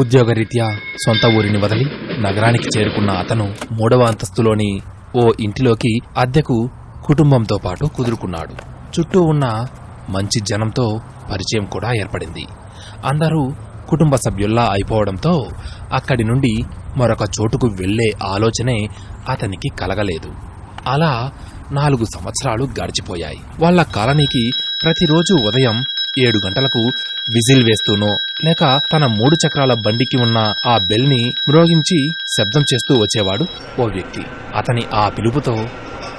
ఉద్యోగరీత్యా సొంత ఊరిని వదిలి నగరానికి చేరుకున్న అతను 3వ అంతస్తులోని ఓ ఇంటిలోకి అద్దెకు కుటుంబంతో పాటు కుదురుకున్నాడు. చుట్టూ ఉన్న మంచి జనంతో పరిచయం కూడా ఏర్పడింది. అందరూ కుటుంబ సభ్యుల్లా అయిపోవడంతో అక్కడి నుండి మరొక చోటుకు వెళ్లే ఆలోచనే అతనికి కలగలేదు. అలా 4 సంవత్సరాలు గడిచిపోయాయి. వాళ్ల కాలనీకి ప్రతిరోజు ఉదయం 7 గంటలకు విజిల్ వేస్తూనో లేక తన 3 చక్రాల బండికి ఉన్న ఆ బెల్ని మ్రోగించి శబ్దం చేస్తూ వచ్చేవాడు ఓ వ్యక్తి. అతని ఆ పిలుపుతో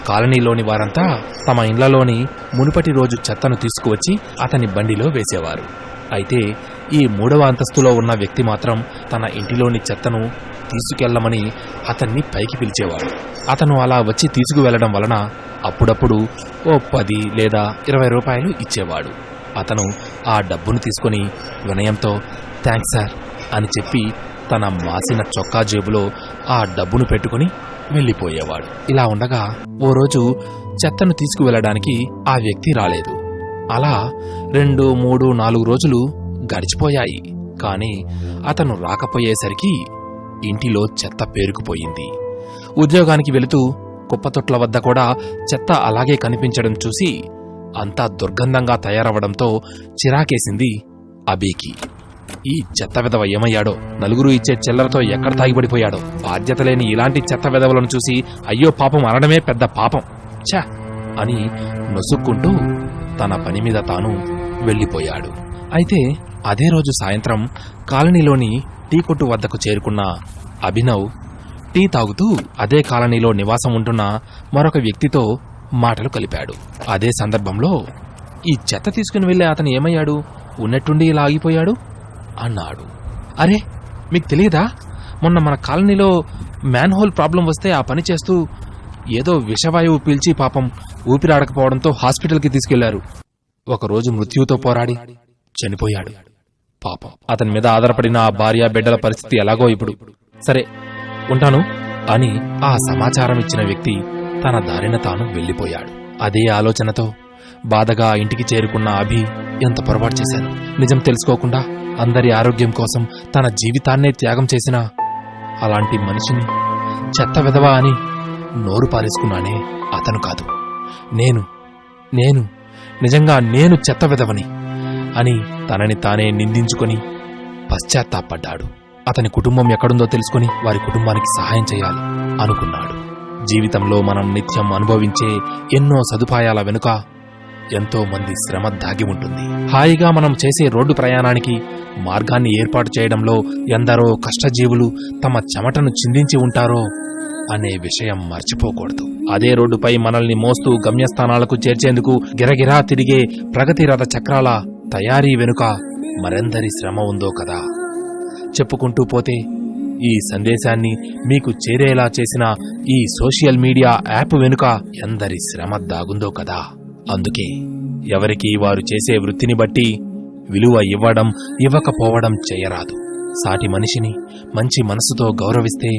కాలనీలోని వారంతా తమ ఇండ్లలోని మునుపటి రోజు చెత్తను తీసుకువచ్చి అతని బండిలో వేసేవారు. అయితే ఈ 3వ అంతస్తులో ఉన్న వ్యక్తి మాత్రం తన ఇంటిలోని చెత్తను తీసుకెళ్లమని అతన్ని పైకి పిలిచేవాడు. అతను అలా వచ్చి తీసుకువెళ్లడం వలన అప్పుడప్పుడు ఓ 10 లేదా 20 రూపాయలు ఇచ్చేవాడు. అతను ఆ డబ్బును తీసుకుని వినయంతో థ్యాంక్స్ సార్ అని చెప్పి తన మాసిన చొక్కా జేబులో ఆ డబ్బును పెట్టుకుని వెళ్లిపోయేవాడు. ఇలా ఉండగా ఓ రోజు చెత్తను తీసుకువెళ్లడానికి ఆ వ్యక్తి రాలేదు. అలా 2, 3, 4 రోజులు గడిచిపోయాయి. కాని అతను రాకపోయేసరికి ఇంటిలో చెత్త పేరుకుపోయింది. ఉద్యోగానికి వెళుతూ కుప్పతొట్ల వద్ద కూడా చెత్త అలాగే కనిపించడం చూసి అంతా దుర్గంధంగా తయారవడంతో చిరాకేసింది అబీకి. ఈ చెత్త వెధవ ఏమయ్యాడో, నలుగురు ఇచ్చే చిల్లరతో ఎక్కడ తాగిపడిపోయాడో, బాధ్యత లేని ఇలాంటి చెత్త వెధవలను చూసి అయ్యో పాపం అనడమే పెద్ద పాపం ఛ అని నొసుక్కుంటూ తన పని మీద తాను వెళ్లిపోయాడు. అయితే అదే రోజు సాయంత్రం కాలనీలోని టీ కొట్టు వద్దకు చేరుకున్న అభినవ్ టీ తాగుతూ అదే కాలనీలో నివాసం ఉంటున్న మరొక వ్యక్తితో మాటలు కలిపాడు. అదే సందర్భంలో ఈ చెత్త తీసుకుని వెళ్లే అతను ఏమయ్యాడు, ఉన్నట్టుండి ఇలా ఆగిపోయాడు అన్నాడు. అరే మీకు తెలియదా, మొన్న మన కాలనీలో మ్యాన్హోల్ ప్రాబ్లం వస్తే ఆ పని చేస్తూ ఏదో విషవాయువు పీల్చి పాపం ఊపిరాడకపోవడంతో హాస్పిటల్కి తీసుకెళ్లారు. ఒకరోజు మృత్యువుతో పోరాడి చనిపోయాడు. పాపం అతని మీద ఆధారపడిన ఆ భార్య బిడ్డల పరిస్థితి ఎలాగో ఇప్పుడు. సరే ఉంటాను అని ఆ సమాచారం ఇచ్చిన వ్యక్తి తన దారిన తాను వెళ్లిపోయాడు. అదే ఆలోచనతో బాధగా ఇంటికి చేరుకున్న అభి ఎంత పొరపాటు చేశాను, నిజం తెలుసుకోకుండా అందరి ఆరోగ్యం కోసం తన జీవితాన్నే త్యాగం చేసిన అలాంటి మనిషిని చెత్త వెధవా అని నోరు పారేసుకున్నానే. అతను కాదు, నేను నిజంగా నేను చెత్త వెధవని అని తనని తానే నిందించుకొని పశ్చాత్తాపడ్డాడు. అతని కుటుంబం ఎక్కడుందో తెలుసుకుని వారి కుటుంబానికి సహాయం చేయాలి అనుకున్నాడు. జీవితంలో మనం నిత్యం అనుభవించే ఎన్నో సదుపాయాల వెనుక ఎంతో మంది శ్రమ దాగి ఉంటుంది. హాయిగా మనం చేసే రోడ్డు ప్రయాణానికి మార్గాన్ని ఏర్పాటు చేయడంలో ఎందరో కష్టజీవులు తమ చెమటను చిందించి ఉంటారో అనే విషయం మర్చిపోకూడదు. అదే రోడ్డుపై మనల్ని మోస్తూ గమ్యస్థానాలకు చేర్చేందుకు గిరగిరా తిరిగే ప్రగతి రథ చక్రాల తయారీ వెనుక మరెందరి శ్రమ ఉందో కదా. చెప్పుకుంటూ పోతే ఈ సందేశాన్ని మీకు చేరేలా చేసిన ఈ సోషల్ మీడియా యాప్ వెనుక ఎందరి శ్రమ దాగుందో కదా. అందుకే ఎవరికి వారు చేసే వృత్తిని బట్టి విలువ ఇవ్వడం ఇవ్వకపోవడం చేయరాదు. సాటి మనిషిని మంచి మనసుతో గౌరవిస్తే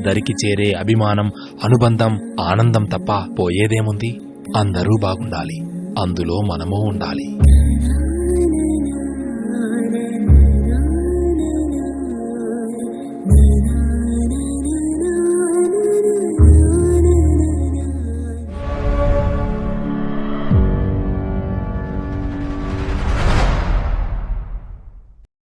దరికి చేరే అభిమానం, అనుబంధం, ఆనందం తప్ప పోయేదేముంది. అందరూ బాగుండాలి, అందులో మనమూ ఉండాలి.